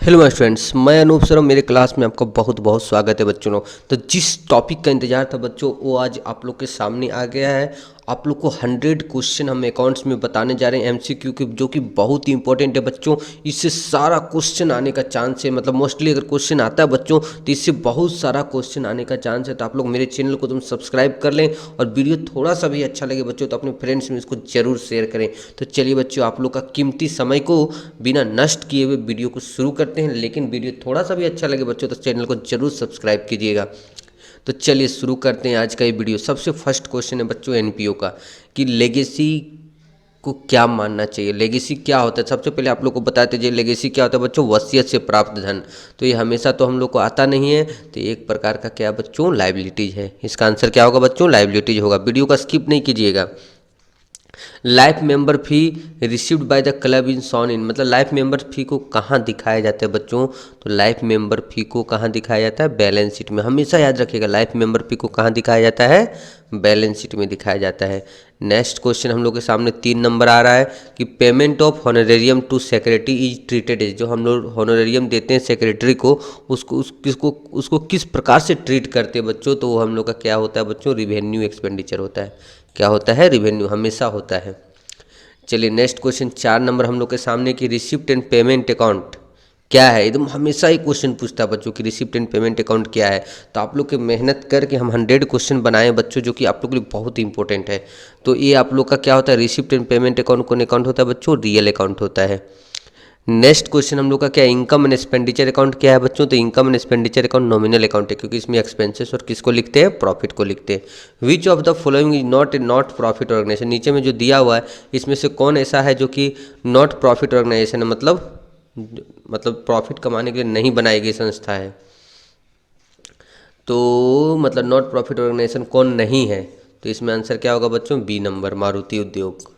Hello my friends, मैं Anoop sir, मेरे class में आपका बहुत बहुत स्वागत है बच्चों। तो जिस टॉपिक का इंतजार था बच्चों, वो आज आप लोग के सामने आ गया है। आप लोग को 100 क्वेश्चन हम अकाउंट्स में बताने जा रहे हैं एमसीक्यू के, जो कि बहुत ही इंपॉर्टेंट है बच्चों। इससे सारा क्वेश्चन आने का चांस है, मतलब मोस्टली अगर क्वेश्चन आता है बच्चों तो इससे बहुत सारा क्वेश्चन आने का चांस है। तो आप लोग मेरे चैनल को तुम सब्सक्राइब कर लें, और वीडियो थोड़ा सा भी अच्छा लगे बच्चों तो अपने फ्रेंड्स में इसको जरूर शेयर करें। तो चलिए बच्चों, आप लोग का कीमती समय को बिना नष्ट किए हुए वीडियो को शुरू करते हैं। लेकिन वीडियो थोड़ा सा भी अच्छा लगे बच्चों तो चैनल को जरूर सब्सक्राइब कीजिएगा। तो चलिए शुरू करते हैं आज का ये वीडियो। सबसे फर्स्ट क्वेश्चन है बच्चों एनपीओ का, कि लेगेसी को क्या मानना चाहिए। लेगेसी क्या होता है, सबसे पहले आप लोग को बताते जाइए लेगेसी क्या होता है बच्चों। वसीयत से प्राप्त धन। तो ये हमेशा तो हम लोग को आता नहीं है, तो एक प्रकार का क्या बच्चों, लाइबिलिटीज है। इसका आंसर क्या होगा बच्चों, लाइबिलिटीज होगा। वीडियो का स्किप नहीं कीजिएगा। Life member fee received by the club in son in, मतलब लाइफ मेंबर फी को कहाँ दिखाया जाता है बच्चों। तो लाइफ मेंबर फी को कहाँ दिखाया जाता है, बैलेंस शीट में। हमेशा याद रखिएगा, लाइफ मेंबर फी को कहाँ दिखाया जाता है, बैलेंस शीट में दिखाया जाता है। नेक्स्ट क्वेश्चन हम लोग के सामने 3 नंबर आ रहा है, कि payment of honorarium to secretary is treated as, जो हम लोग हॉनरेरियम देते हैं सेक्रेटरी को, उसको किस प्रकार से ट्रीट करते हैं बच्चों। तो वो हम लोग का क्या होता है बच्चों, रिवेन्यू एक्सपेंडिचर होता है। क्या होता है, रिवेन्यू हमेशा होता है। चलिए नेक्स्ट क्वेश्चन 4 नंबर हम लोग के सामने, की रिसिप्ट एंड पेमेंट अकाउंट क्या है। एकदम हमेशा ही क्वेश्चन पूछता है बच्चों कि रिसिप्ट एंड पेमेंट अकाउंट क्या है। तो आप लोग के मेहनत करके हम 100 क्वेश्चन बनाए बच्चों, जो कि आप लोग के लिए बहुत ही इंपॉर्टेंट है। तो ये आप लोग का क्या होता है, रिसिप्ट एंड पेमेंट अकाउंट कौन अकाउंट होता है बच्चों, रियल अकाउंट होता है। नेक्स्ट क्वेश्चन हम लोग का क्या, इनकम एंड एक्सपेंडिचर अकाउंट क्या है बच्चों। तो income and expenditure account nominal account है, क्योंकि इसमें एक्सपेंसेस और किसको लिखते हैं, प्रॉफिट को लिखते हैं। Which of the following is not profit organisation, नीचे में जो दिया हुआ है इसमें से कौन ऐसा है जो कि नॉट प्रॉफिट ऑर्गेनाइजेशन है, मतलब प्रॉफिट कमाने के लिए नहीं बनाई गई संस्था है। तो मतलब नॉट प्रॉफिट ऑर्गेनाइजेशन कौन नहीं है, तो इसमें आंसर क्या होगा बच्चों, बी नंबर, मारुति उद्योग।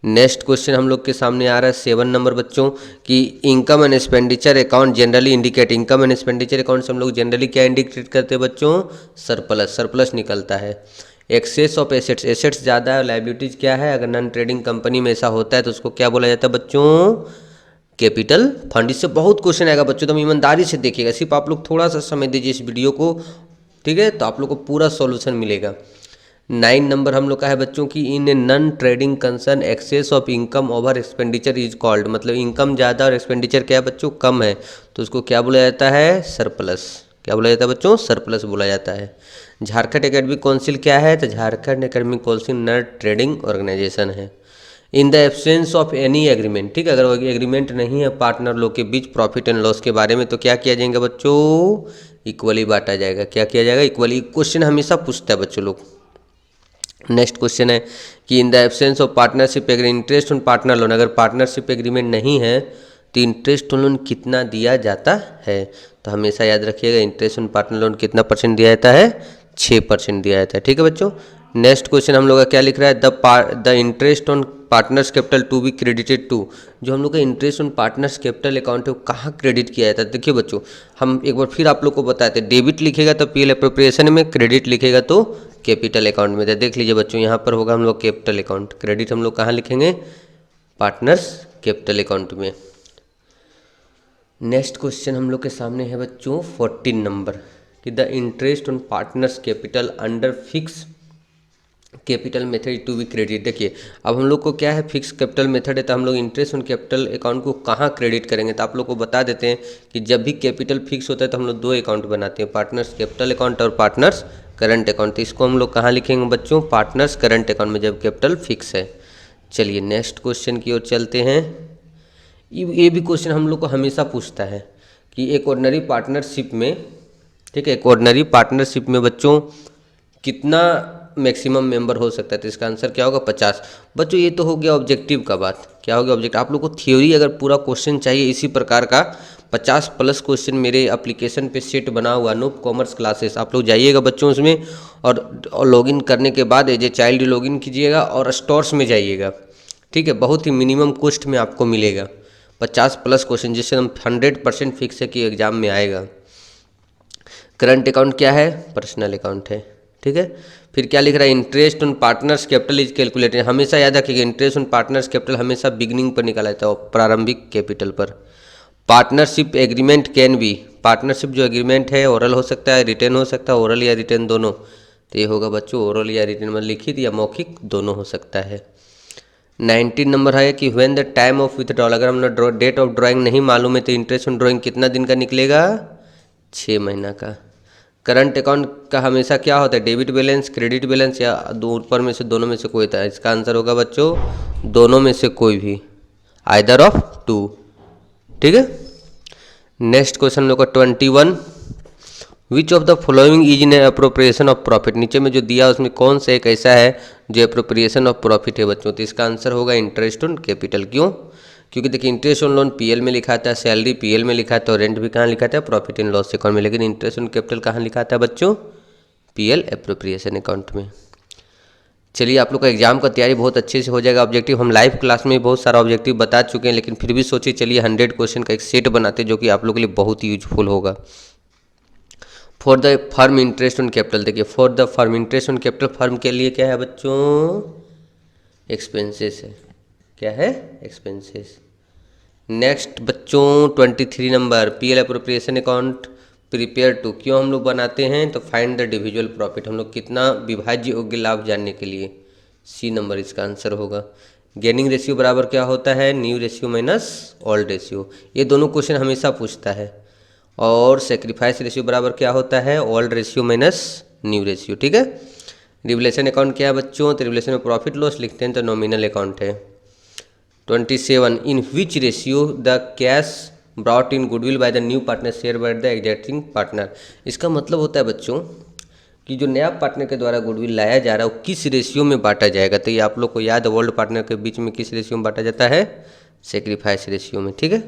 नेक्स्ट क्वेश्चन हम लोग के सामने आ रहा है 7 नंबर बच्चों, कि income and expenditure account generally indicate, income and expenditure account से हम लोग जनरली क्या इंडिकेट करते हैं बच्चों, सरप्लस, सरप्लस निकलता है। एक्सेस ऑफ एसेट्स, एसेट्स ज़्यादा है, लाइबिलिटीज क्या है, अगर नॉन ट्रेडिंग कंपनी में ऐसा होता है तो उसको क्या बोला जाता है बच्चों, कैपिटल फंड। इससे बहुत क्वेश्चन आएगा बच्चों, तो हम ईमानदारी से देखिएगा, सिर्फ आप लोग थोड़ा सा समय दीजिए इस वीडियो को, ठीक है, तो आप लोग को पूरा सॉल्यूशन मिलेगा। 9 नंबर हम लोग का है बच्चों की, in a non trading concern excess of income over expenditure is called, मतलब इनकम ज़्यादा और एक्सपेंडिचर क्या है बच्चों, कम है, तो उसको क्या बोला जाता है, सरप्लस। क्या बोला जाता है बच्चों, सरप्लस बोला जाता है। झारखंड एकेडमिक काउंसिल क्या है, तो Jharkhand academic council non trading organisation है। In the absence of any agreement, ठीक है, अगर वो एग्रीमेंट नहीं है पार्टनर लोग के बीच प्रॉफिट एंड लॉस के बारे में, तो क्या किया जाएगा बच्चों, इक्वली बांटा जाएगा। क्या किया जाएगा, इक्वली। क्वेश्चन हमेशा पूछता है बच्चों लोग। नेक्स्ट क्वेश्चन है कि इन the absence of partnership agreement interest on partner loan, अगर पार्टनरशिप एग्रीमेंट नहीं है तो इंटरेस्ट ऑन लोन कितना दिया जाता है। तो हमेशा याद रखिएगा, इंटरेस्ट ऑन पार्टनर लोन कितना परसेंट दिया जाता है, 6% दिया जाता है, ठीक है बच्चों। नेक्स्ट क्वेश्चन हम लोग का क्या लिख रहा है, the interest on partners capital to be credited to, जो हम लोग का interest on partners capital account है वो कहाँ क्रेडिट किया जाता है। देखिए बच्चों, हम एक बार फिर आप लोग को बताते हैं, डेबिट लिखेगा तो पीएल अप्रोप्रिएशन में, क्रेडिट लिखेगा तो कैपिटल अकाउंट में। तो देख लीजिए बच्चों, यहाँ पर होगा हम लोग कैपिटल अकाउंट, क्रेडिट हम लोग कहाँ लिखेंगे, पार्टनर्स कैपिटल अकाउंट में। नेक्स्ट क्वेश्चन हम लोग के सामने है बच्चों 14 नंबर, कि the interest on partners capital under fix capital method to be credit. देखिए अब हम लोग को क्या है, फिक्स कैपिटल मेथड है, तो हम लोग इंटरेस्ट ऑन कैपिटल अकाउंट को कहाँ क्रेडिट करेंगे। तो आप लोग को बता देते हैं कि जब भी कैपिटल फिक्स होता है तो हम लोग 2 अकाउंट बनाते हैं, पार्टनर्स कैपिटल अकाउंट और पार्टनर्स करंट अकाउंट। तो इसको हम लोग कहाँ लिखेंगे बच्चों, पार्टनर्स करंट अकाउंट में, जब कैपिटल फिक्स है। चलिए नेक्स्ट क्वेश्चन की ओर चलते हैं। ये भी क्वेश्चन हम लोग को हमेशा पूछता है कि एक ऑर्डिनरी पार्टनरशिप में, ठीक है, एक ऑर्डिनरी पार्टनरशिप में बच्चों कितना मैक्सिमम मेंबर हो सकता है। तो इसका आंसर क्या होगा, 50। बच्चों ये तो हो गया ऑब्जेक्टिव का बात, क्या हो गया ऑब्जेक्टिव। आप लोग को थ्योरी अगर पूरा क्वेश्चन चाहिए इसी प्रकार का 50+ क्वेश्चन मेरे एप्लीकेशन पे सेट बना हुआ, अनूप कॉमर्स क्लासेस, आप लोग जाइएगा बच्चों उसमें, और लॉगिन करने के बाद एज ए चाइल्ड लॉगिन कीजिएगा और स्टोर्स में जाइएगा, ठीक है, बहुत ही मिनिमम कॉस्ट में आपको मिलेगा 50+ क्वेश्चन, जिससे हम 100% फिक्स है कि एग्जाम में आएगा। करंट अकाउंट क्या है, पर्सनल अकाउंट है, ठीक है। फिर क्या लिख रहा है, interest on partners capital is calculated, हमेशा याद रखिएगा इंटरेस्ट ऑन पार्टनर्स कैपिटल हमेशा बिगिनिंग पर निकाला जाता है, प्रारंभिक कैपिटल पर। Partnership agreement can be, partnership जो एग्रीमेंट है ओरल हो सकता है, रिटर्न हो सकता है, ओरल या रिटर्न दोनों। तो ये होगा बच्चों ओरल या रिटर्न में लिखित या मौखिक दोनों हो सकता है। 19 नंबर है कि when the time of withdrawal, अगर हम लोग डेट ऑफ ड्राइंग नहीं मालूम है तो इंटरेस्ट ऑन ड्राइंग कितना दिन का निकलेगा, 6 महीना का। करंट अकाउंट का हमेशा क्या होता है, डेबिट बैलेंस, क्रेडिट बैलेंस या दो ऊपर में से दोनों में से कोई था। इसका आंसर होगा बच्चों दोनों में से कोई भी, आइदर ऑफ टू। ठीक है, नेक्स्ट क्वेश्चन लोग का 21, विच of the following is in appropriation of profit. नीचे में जो दिया उसमें कौन सा एक ऐसा है जो अप्रोप्रिएशन ऑफ प्रॉफिट है बच्चों। तो इसका आंसर होगा इंटरेस्ट ऑन कैपिटल। क्यों, क्योंकि देखिए इंटरेस्ट ऑन लोन पीएल में लिखा था, सैलरी पीएल में लिखा था, और रेंट भी कहाँ लिखा था, प्रॉफिट एंड लॉस अकाउंट में। लेकिन इंटरेस्ट ऑन कैपिटल कहाँ लिखा था बच्चों, पीएल अप्रोप्रिएशन अकाउंट में। चलिए आप लोग का एग्जाम का तैयारी बहुत अच्छे से हो जाएगा। ऑब्जेक्टिव हम लाइव क्लास में बहुत सारा ऑब्जेक्टिव बता चुके हैं, लेकिन फिर भी सोचिए चलिए 100 क्वेश्चन का एक सेट बनाते जो कि आप लोगों के लिए बहुत ही यूजफुल होगा। For the firm interest on capital, देखिए for the firm interest on capital firm के लिए क्या है बच्चों, एक्सपेंसेस है। क्या है, एक्सपेंसेस। नेक्स्ट बच्चों 23 number, PL appropriation account prepare to, क्यों हम लोग बनाते हैं, तो फाइंड द डिविजुअल प्रॉफिट, हम लोग कितना विभाज्य योग्य लाभ जानने के लिए। सी नंबर इसका आंसर होगा। गेनिंग रेशियो बराबर क्या होता है, new ratio minus old ratio, ये दोनों क्वेश्चन हमेशा पूछता है। और सेक्रीफाइस रेशियो बराबर क्या होता है, old ratio minus new ratio. ठीक है, रिवलेशन अकाउंट क्या है बच्चों, तो रिवलेशन में प्रॉफिट लॉस लिखते हैं तो नॉमिनल अकाउंट है। 27, in which ratio the cash brought in goodwill by the new partner share by the existing partner. इसका मतलब होता है बच्चों कि जो नया पार्टनर के द्वारा गुडविल लाया जा रहा है वो किस रेशियो में बांटा जाएगा। तो ये आप लोग को याद है, ओल्ड पार्टनर के बीच में किस रेशियो में बांटा जाता है, सेक्रीफाइस रेशियो में। ठीक है,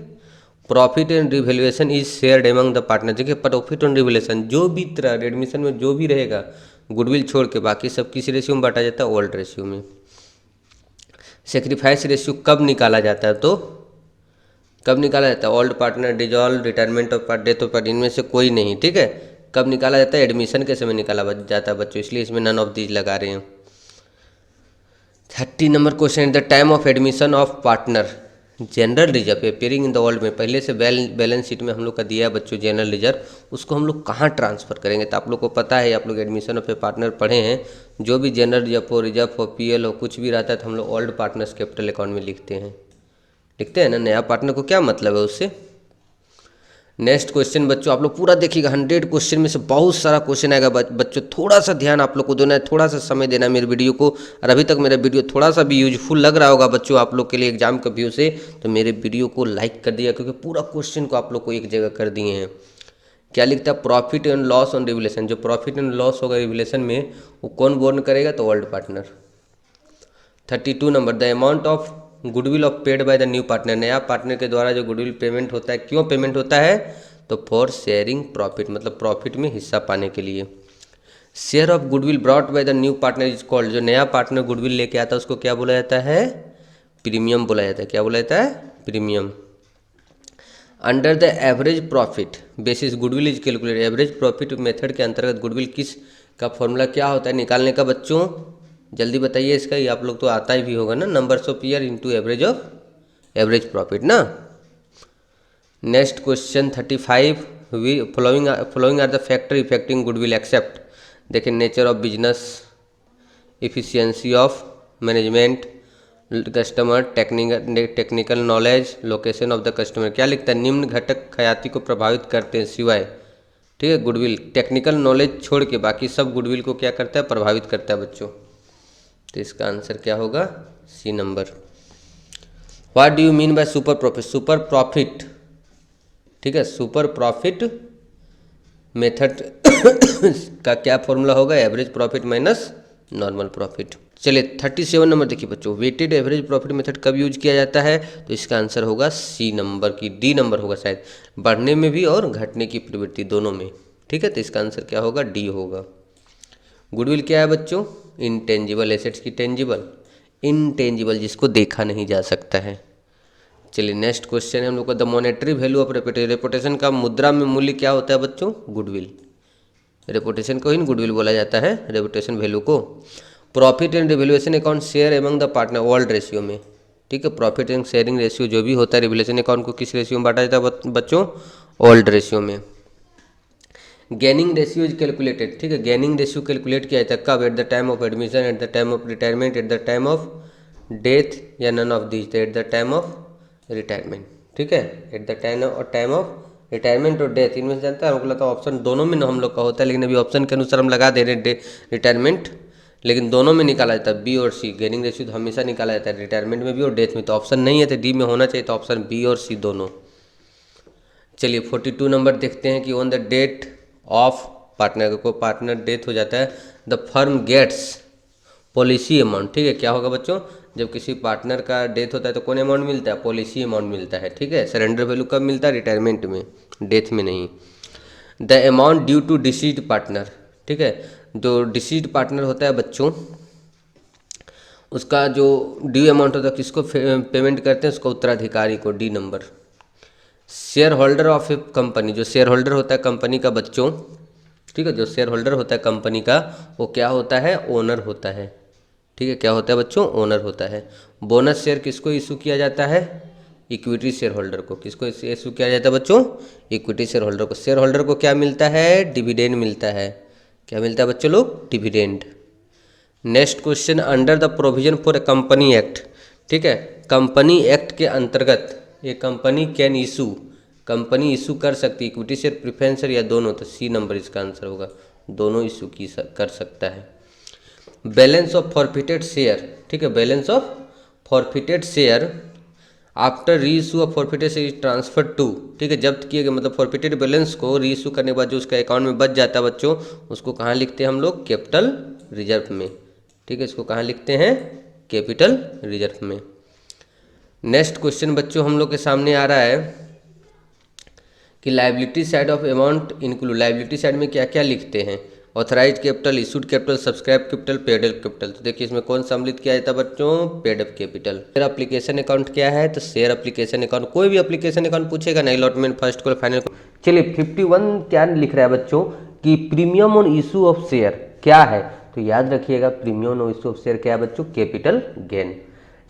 profit and revaluation is shared among the partner. देखिए प्रॉफिट एंड रिवैल्यूएशन जो भी तरह एडमिशन में जो भी रहेगा गुडविल छोड़ के बाकी सब किस रेशियो में बांटा जाता है, ओल्ड रेशियो में। सेक्रीफाइस रेशियो कब निकाला जाता है, तो कब निकाला जाता है, old partner dissolve, retirement of part, death of part, इनमें से कोई नहीं। ठीक है, कब निकाला जाता है, एडमिशन के समय निकाला जाता है बच्चों, इसलिए इसमें नन ऑफ दीज लगा रहे हैं। 30 number question, the time of admission of partner general reserve appearing in the world में, पहले से बैलेंस शीट में हम लोग का दिया है बच्चों जनरल रिजर्व, उसको हम लोग कहाँ ट्रांसफर करेंगे। तो आप लोग को पता है, आप लोग एडमिशन ऑफ ए पार्टनर पढ़े हैं, जो भी जनरल रिजर्व हो पीएल हो कुछ भी रहता है तो हम लोग ओल्ड पार्टनर्स कैपिटल अकाउंट में लिखते हैं ना। नया पार्टनर को क्या मतलब है उससे। नेक्स्ट क्वेश्चन बच्चों आप लोग पूरा देखिएगा, 100 क्वेश्चन में से बहुत सारा क्वेश्चन आएगा बच्चों, थोड़ा सा ध्यान आप लोग को देना है, थोड़ा सा समय देना है मेरे वीडियो को। और अभी तक मेरा वीडियो थोड़ा सा भी यूजफुल लग रहा होगा बच्चों आप लोग के लिए एग्जाम के व्यू से, तो मेरे वीडियो को लाइक कर दिया, क्योंकि पूरा क्वेश्चन को आप लोग को एक जगह कर दिए हैं। क्या लिखता है, profit and loss on revelation, जो प्रॉफिट एंड लॉस होगा रिवलेशन में वो कौन बोर्न करेगा, तो old partner. 32 number, the amount of goodwill of paid by the new partner, नया पार्टनर के द्वारा जो गुडविल पेमेंट होता है, क्यों पेमेंट होता है, तो फॉर शेयरिंग प्रॉफिट, मतलब प्रॉफिट में हिस्सा पाने के लिए। Share of goodwill brought by the new partner is called, जो नया पार्टनर गुडविल लेके आता है उसको क्या बोला जाता है, प्रीमियम बोला जाता है। क्या बोला जाता है, premium. Under the average profit basis goodwill is calculated, average profit method के अंतर्गत गुडविल किस का फॉर्मूला क्या होता है निकालने का बच्चों, जल्दी बताइए इसका, ये आप लोग तो आता ही भी होगा ना, numbers of year into average profit ना। Next question 35, following are the factor affecting goodwill except, देखिए nature of business, efficiency of management, customer, technical knowledge, location of the customer. क्या लिखता है, निम्न घटक ख्याति को प्रभावित करते हैं सिवाय, ठीक है, गुडविल, टेक्निकल नॉलेज छोड़ के बाकी सब गुडविल को क्या करता है, प्रभावित करता है बच्चों। तो इसका आंसर क्या होगा, C number. What do you mean by super profit, super profit, ठीक है, सुपर प्रॉफिट मेथड का क्या फॉर्मूला होगा, average profit minus normal profit. चलिए 37 नंबर देखिए बच्चों, वेटेड एवरेज प्रॉफिट मेथड कब यूज किया जाता है, तो इसका आंसर होगा सी नंबर की, डी नंबर होगा शायद, बढ़ने में भी और घटने की प्रवृत्ति दोनों में, ठीक है, तो इसका आंसर क्या होगा, डी होगा। गुडविल क्या है बच्चों, इंटेंजिबल एसेट्स की टेंजिबल, इनटेंजिबल जिसको देखा नहीं जा सकता है। चलिए नेक्स्ट क्वेश्चन है हम लोग का, the monetary value of reputation, reputation का मुद्रा में मूल्य क्या होता है बच्चों, गुडविल, रेपुटेशन को ही गुडविल बोला जाता है, रेपुटेशन वैल्यू को। Profit and revaluation account share among the partner, old ratio में, ठीक है। प्रॉफिट एंड शेयरिंग रेशियो जो भी होता है रिवोल्यूशन अकाउंट को किस रेशियो में बांटा जाता है बच्चों? ओल्ड रेशियो में। गेनिंग रेशियो इज कैलकुलेटेड, ठीक है। गेनिंग रेशियो कैलकुलेट किया जाता है कब? At the time of admission, at the time of retirement, at the time of death, या none of these, at the time of retirement, ठीक है। At the time of retirement और death, इनमें से जानता है हमको लगता है ऑप्शन दोनों में हम लोग का होता है, लेकिन अभी ऑप्शन के अनुसार हम लगा दे रहे हैं रिटायरमेंट, लेकिन दोनों में निकाला जाता है बी और सी। गेनिंग रेशियो तो हमेशा निकाला जाता है रिटायरमेंट में भी और डेथ में, तो ऑप्शन नहीं है तो डी में होना चाहिए, तो ऑप्शन बी और सी दोनों। चलिए 42 नंबर देखते हैं कि on the death of partner, को पार्टनर डेथ हो जाता है, the firm gets policy amount, ठीक है। क्या होगा बच्चों? जब किसी पार्टनर का डेथ होता है तो कौन अमाउंट मिलता है? पॉलिसी अमाउंट मिलता है, ठीक है। सरेंडर वैल्यू कब मिलता है? रिटायरमेंट में, डेथ में नहीं। The amount due to deceased partner, ठीक है। जो डिसीज्ड पार्टनर होता है बच्चों, उसका जो ड्यू अमाउंट होता है किसको पेमेंट करते हैं? उसका उत्तराधिकारी को, D number. Share holder of a company, जो शेयर होल्डर होता है कंपनी का बच्चों, ठीक है, जो शेयर होल्डर होता है कंपनी का वो क्या होता है? ओनर होता है, ठीक है। क्या होता है बच्चों? ओनर होता है। बोनस शेयर किसको इशू किया जाता है? इक्विटी शेयर होल्डर को। किसको इशू किया जाता है बच्चों? इक्विटी शेयर होल्डर को। शेयर होल्डर को क्या मिलता है? डिविडेंड मिलता है। क्या मिलता है बच्चों लोग? Dividend. Next question, under the provision for a company act, ठीक है। कंपनी एक्ट के अंतर्गत ये company can issue, company issue कर सकती इक्विटी शेयर, प्रेफरेंस शेयर या दोनों, तो सी नंबर इसका आंसर होगा, दोनों इशू कर सकता है। बैलेंस ऑफ फॉरफिटेड शेयर, ठीक है। Balance of forfeited share after re issue of forfeited share is transfer to, ठीक है। जब्त किए गए मतलब फॉरफिटेड बैलेंस को री इशू करने के बाद जो उसका अकाउंट में बच जाता है बच्चों, उसको कहाँ लिखते हैं हम लोग? कैपिटल रिजर्व में, ठीक है। इसको कहाँ लिखते हैं? कैपिटल रिजर्व में। नेक्स्ट क्वेश्चन बच्चों हम लोग के सामने आ रहा है कि liability side of amount include, liability side में क्या क्या लिखते हैं? Authorise capital, issued capital, subscribe capital, paid up capital. तो देखिए इसमें कौन सम्मिलित किया जाता है बच्चों? Paid up capital. Share application account क्या है? तो शेयर एप्लीकेशन अकाउंट, कोई भी एप्लीकेशन अकाउंट पूछेगा ना, allotment, first call, final call. चलिए 51 क्या लिख रहा है बच्चों कि premium on issue of share क्या है? तो याद रखिएगा premium on issue of share क्या है बच्चों? Capital gain.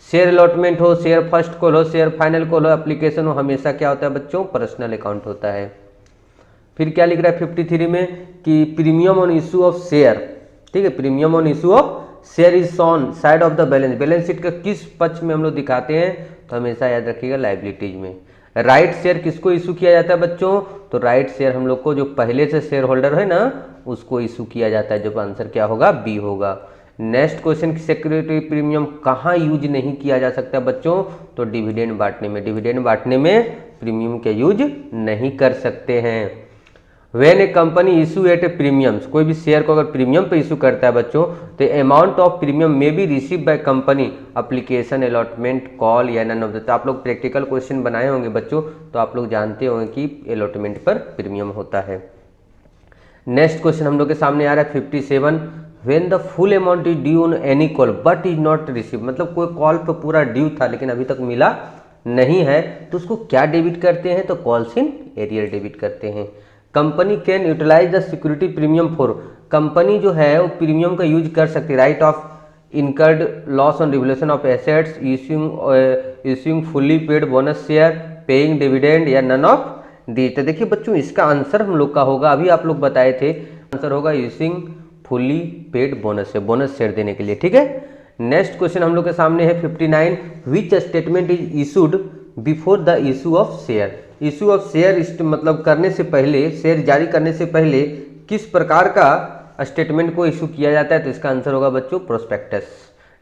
शेयर अलॉटमेंट हो, शेयर फर्स्ट कॉल हो, शेयर फाइनल कॉल हो, एप्लीकेशन हो, हमेशा क्या होता है बच्चों? पर्सनल अकाउंट होता है। फिर क्या लिख रहा है 53 में कि premium on issue of share, ठीक है। Premium on issue of share is on side of the balance, balance sheet का किस पक्ष में हम लोग दिखाते हैं? तो हमेशा याद रखिएगा लाइबिलिटीज में। राइट शेयर किसको इशू किया जाता है बच्चों? तो राइट शेयर हम लोग को जो पहले से शेयर होल्डर है ना उसको इशू किया जाता है, जो आंसर क्या होगा? बी होगा। नेक्स्ट क्वेश्चन, सिक्योरिटी प्रीमियम कहाँ यूज नहीं किया जा सकता बच्चों? तो डिविडेंड बांटने में, डिविडेंड बांटने में प्रीमियम के यूज नहीं कर सकते हैं। When A company issue at A premiums, कोई भी शेयर को अगर प्रीमियम पे इशू करता है बच्चों, तो amount of premium may be receive by company application, allotment, call या नन ऑफ द। तो आप लोग प्रैक्टिकल क्वेश्चन बनाए होंगे बच्चों, तो आप लोग जानते होंगे कि अलॉटमेंट पर प्रीमियम होता है। नेक्स्ट क्वेश्चन हम लोग के सामने आ रहा है 57, when the full amount is due on any call but is not receive, मतलब कोई कॉल पर पूरा ड्यू था लेकिन अभी तक मिला नहीं है, तो उसको क्या डेबिट करते हैं? तो कॉल्स इन एरियर डेबिट करते हैं। Company can utilise the security premium for, company जो है वो प्रीमियम का यूज कर सकती है। Write off incurred loss on revolution of assets, issuing fully paid bonus share, paying dividend या नन ऑफ दी। तो देखिए बच्चों इसका आंसर हम लोग का होगा, अभी आप लोग बताए थे, आंसर होगा इश्यूइंग फुल्ली पेड बोनस है, बोनस शेयर देने के लिए, ठीक है। नेक्स्ट क्वेश्चन हम लोग के सामने है 59, which statement is issued before the issue of share. Issue of share मतलब करने से पहले, शेयर जारी करने से पहले किस प्रकार का स्टेटमेंट को इशू किया जाता है? तो इसका आंसर होगा बच्चों प्रोस्पेक्टस।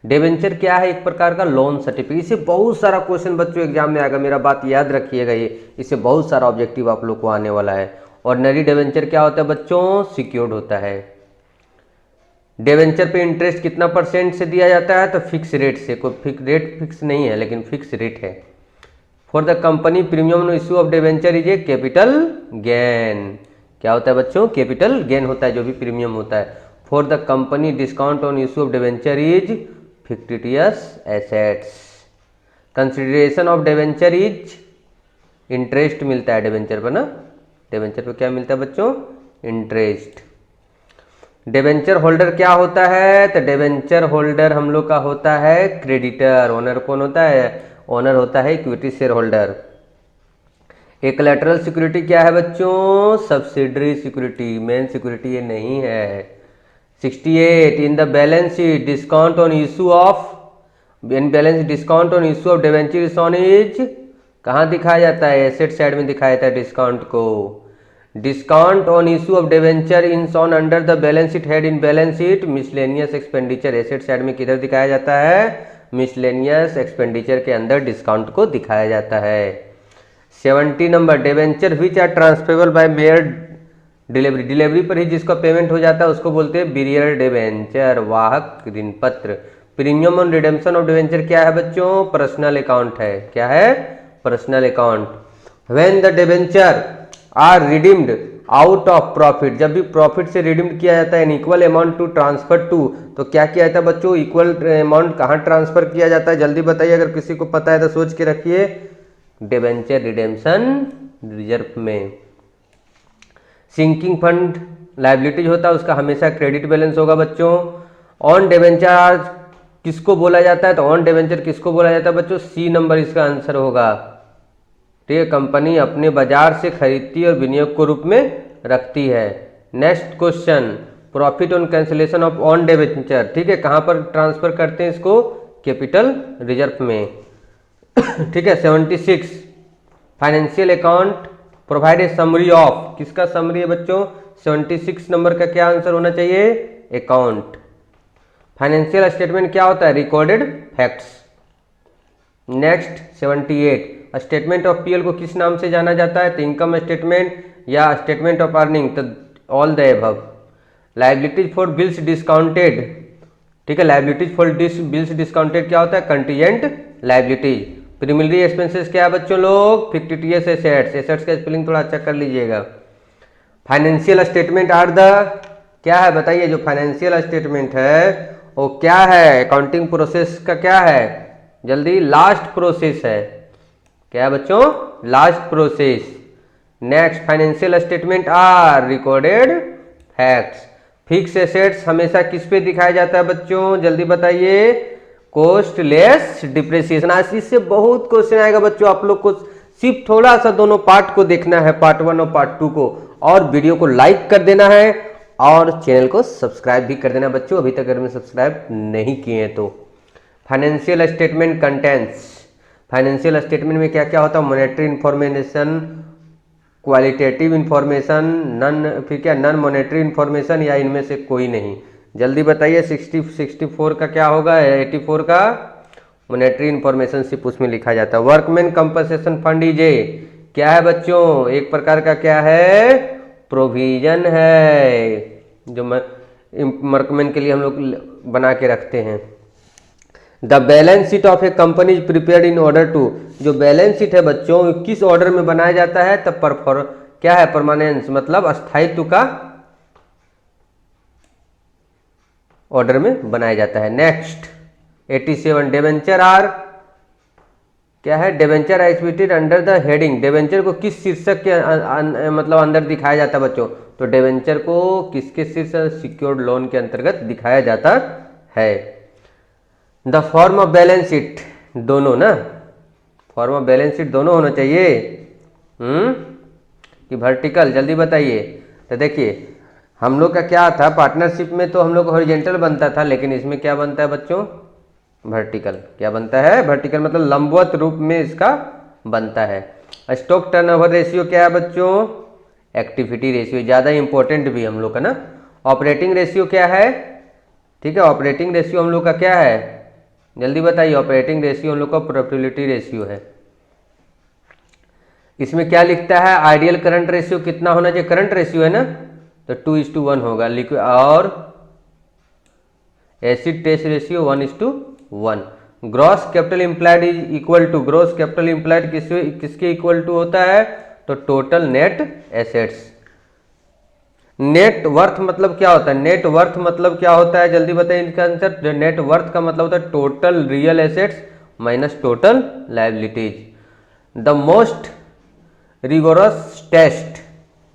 डिवेंचर क्या है? एक प्रकार का लोन सर्टिफिकेट। इससे बहुत सारा क्वेश्चन बच्चों एग्जाम में आएगा, मेरा बात याद रखिएगा, ये इससे बहुत सारा ऑब्जेक्टिव आप लोग को आने वाला है। ऑर्डिनरी डिवेंचर क्या होता है बच्चों? सिक्योर्ड होता है। डिवेंचर पे इंटरेस्ट कितना % से दिया जाता है? तो फिक्स रेट से, कोई रेट फिक्स नहीं है लेकिन फिक्स रेट है। For the company premium issue of debenture is a capital gain. क्या होता है बच्चों? कैपिटल गेन होता है जो भी प्रीमियम होता है। For the company discount on issue of debenture is fictitious assets. Consideration of debenture is interest मिलता है डिवेंचर पर ना, डिवेंचर पर क्या मिलता है बच्चों? इंटरेस्ट। डिबेंचर होल्डर क्या होता है? तो डिबेंचर होल्डर हम लोग का होता है क्रेडिटर। ओनर कौन होता है? ओनर होता है इक्विटी शेयर होल्डर। एक कोलैटरल सिक्योरिटी क्या है बच्चों? सब्सिडरी सिक्योरिटी, मेन सिक्योरिटी ये नहीं है। 68 in the balance sheet discount on issue of, in balance discount on issue of debenture is on is कहाँ दिखाया जाता है? एसेट साइड में दिखाया जाता है डिस्काउंट को। Discount on issue of debenture in on under the balance sheet head in balance sheet miscellaneous expenditure. Asset side में किधर दिखाया जाता है? मिसलेनियस एक्सपेंडिचर के अंदर डिस्काउंट को दिखाया जाता है। 70 number, debenture which are transferable by mere delivery. Delivery पर ही जिसका पेमेंट हो जाता है उसको बोलते हैं बिरियर डिबेंचर, वाहक ऋण पत्र। Premium on redemption of debenture क्या है बच्चों? पर्सनल अकाउंट है। क्या है? Personal account. When the debenture are redeemed out of profit, जब भी प्रॉफिट से रिडीम्ड किया जाता है in equal amount to transfer to, तो क्या किया जाता है बच्चों? इक्वल अमाउंट कहाँ ट्रांसफर किया जाता है? जल्दी बताइए, अगर किसी को पता है तो सोच के रखिए। डिबेंचर रिडेम्पशन रिजर्व में। सिंकिंग फंड लायबिलिटीज होता है, उसका हमेशा क्रेडिट बैलेंस होगा बच्चों। ऑन डिबेंचर किसको बोला जाता है? तो ऑन डिबेंचर किसको बोला जाता है बच्चों? सी नंबर इसका आंसर होगा। ठीक है, कंपनी अपने बाजार से खरीदती है और विनियोग को रूप में रखती है। Next question, profit on cancellation of on debenture. ठीक है, कहाँ पर ट्रांसफर करते हैं इसको? कैपिटल रिजर्व में। ठीक है, 76 financial account provide a summary of, किसका समरी है बच्चों? 76 नंबर का क्या आंसर होना चाहिए? अकाउंट। फाइनेंशियल स्टेटमेंट क्या होता है? Recorded facts. Next 78, statement of PL को किस नाम से जाना जाता है? तो इनकम स्टेटमेंट या स्टेटमेंट ऑफ अर्निंग, तो all the above. Liabilities for bills discounted. ठीक है, लायबिलिटीज फॉर बिल्स डिस्काउंटेड क्या होता है? Contingent liabilities. प्रीमिलरी एक्सपेंसेस क्या है बच्चों लोग? Fictitious assets. एसेट्स का स्पेलिंग थोड़ा अच्छा कर लीजिएगा। फाइनेंशियल स्टेटमेंट आर द, क्या है बताइए? जो फाइनेंशियल स्टेटमेंट है वो क्या है? अकाउंटिंग प्रोसेस का क्या है? जल्दी, लास्ट प्रोसेस है। क्या है बच्चों? Last process. Next, financial statement are recorded facts. Fix assets हमेशा किस पे दिखाया जाता है बच्चों? जल्दी बताइए। Cost less depreciation. आज इससे बहुत क्वेश्चन आएगा बच्चों, आप लोग को सिर्फ थोड़ा सा दोनों पार्ट को देखना है, पार्ट 1 और पार्ट 2 को, और वीडियो को लाइक कर देना है और चैनल को सब्सक्राइब भी कर देना बच्चों, अभी तक अगर मैं सब्सक्राइब नहीं किए हैं तो। Financial statement contents, financial statement में क्या क्या होता है? Monetary information, qualitative information, none, फिर क्या नॉन मॉनेटरी इंफॉर्मेशन, या इनमें से कोई नहीं? जल्दी बताइए। 64 का क्या होगा? 84 का मॉनेटरी इंफॉर्मेशन सिर्फ उसमें लिखा जाता है। Workman compensation fund is a, क्या है बच्चों? एक प्रकार का क्या है? प्रोविजन है, जो वर्कमैन के लिए हम लोग बना के रखते हैं। The balance sheet of a company is prepared in order to, जो बैलेंस शीट है बच्चों किस ऑर्डर में बनाया जाता है? तब पर क्या है? परमानेंस, मतलब स्थायित्व का ऑर्डर में बनाया जाता है। नेक्स्ट 87, डिबेंचर आर, क्या है? Debenture are exhibited under the heading, debenture को किस शीर्षक के मतलब अंदर दिखाया जाता है बच्चों? तो डिबेंचर को किसके शीर्षक? सिक्योर्ड लोन के अंतर्गत दिखाया जाता है। The form of balance sheet, दोनों ना, फॉर्म ऑफ बैलेंस शीट दोनों होना चाहिए कि वर्टिकल? जल्दी बताइए। तो देखिए, हम लोग का क्या था पार्टनरशिप में, तो हम लोग हॉरिजॉन्टल बनता था, लेकिन इसमें क्या बनता है बच्चों? वर्टिकल। क्या बनता है? वर्टिकल, मतलब लंबवत रूप में इसका बनता है। स्टॉक टर्नओवर रेशियो क्या है बच्चों? एक्टिविटी रेशियो, ज़्यादा इंपॉर्टेंट भी हम लोग का ना। ऑपरेटिंग रेशियो क्या है? ठीक है, ऑपरेटिंग रेशियो हम लोग का क्या है? जल्दी बताइए। ऑपरेटिंग रेशियो हम लोग का प्रॉफिटेबिलिटी रेशियो है। इसमें क्या लिखता है? आइडियल करंट रेशियो कितना होना चाहिए? करंट रेशियो है ना, तो 2:1 होगा। लिक्विड और acid test ratio 1:1। Gross capital employed is equal to, gross capital employed किसके इक्वल टू होता है? तो total net assets. Net worth मतलब क्या होता है? नेट वर्थ मतलब क्या होता है? जल्दी बताइए इनका आंसर। नेट वर्थ का मतलब होता है total real assets minus total liabilities. The most rigorous test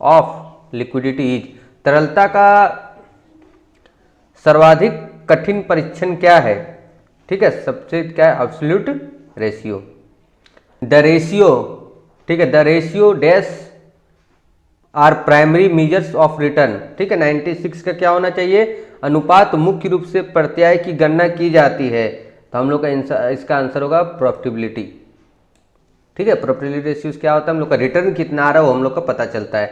of liquidity is, तरलता का सर्वाधिक कठिन परीक्षण क्या है? ठीक है, सबसे क्या है? Absolute ratio. द रेशियो, ठीक है, the ratio dash are primary measures of return. ठीक है, 96 का क्या होना चाहिए? अनुपात मुख्य रूप से प्रत्यय की गणना की जाती है। तो हम लोग का इसका आंसर होगा प्रॉफिटेबिलिटी। ठीक है, प्रॉफिटेबिलिटी रेशियो क्या होता है? हम लोग का रिटर्न कितना आ रहा है वो हम लोग का पता चलता है।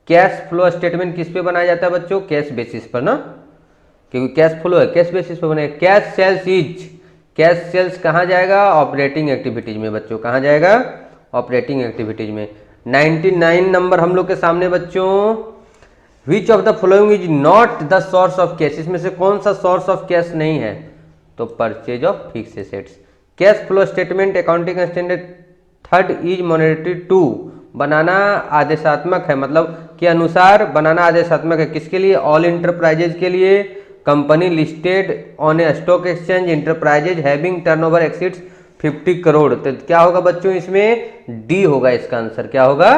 कैश फ्लो स्टेटमेंट किस पे बनाया जाता है बच्चों? कैश बेसिस पर ना, क्योंकि कैश फ्लो है, कैश बेसिस पर बनेगा। Cash sales is, cash sales कहाँ जाएगा? ऑपरेटिंग एक्टिविटीज में बच्चों, कहाँ जाएगा? ऑपरेटिंग एक्टिविटीज में। 99 नंबर हम लोग के सामने बच्चों, विच of the following is not the source of cash, इसमें से कौन सा सोर्स ऑफ कैश नहीं है? तो purchase of fix assets. Cash flow statement accounting standard third is mandatory to, बनाना आदेशात्मक है, मतलब के अनुसार बनाना आदेशात्मक है। किसके लिए? ऑल इंटरप्राइजेज के लिए। Company listed on A stock exchange enterprises having turnover exceeds 50 crore. तो क्या होगा बच्चों? इसमें डी होगा, इसका आंसर क्या होगा?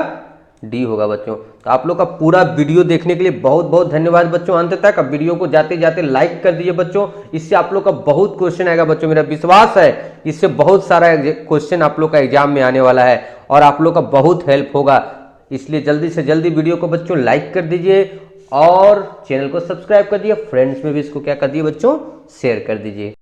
डी होगा बच्चों। तो आप लोग का पूरा वीडियो देखने के लिए बहुत बहुत धन्यवाद बच्चों। अंत तक अब वीडियो को जाते जाते लाइक कर दीजिए बच्चों, इससे आप लोग का बहुत क्वेश्चन आएगा बच्चों। मेरा विश्वास है इससे बहुत सारा क्वेश्चन आप लोग का एग्जाम में आने वाला है और आप लोग का बहुत हेल्प होगा। इसलिए जल्दी से जल्दी वीडियो को बच्चों लाइक कर दीजिए और चैनल को सब्सक्राइब कर दिए। फ्रेंड्स में भी इसको क्या कर दिए बच्चों? शेयर कर दीजिए।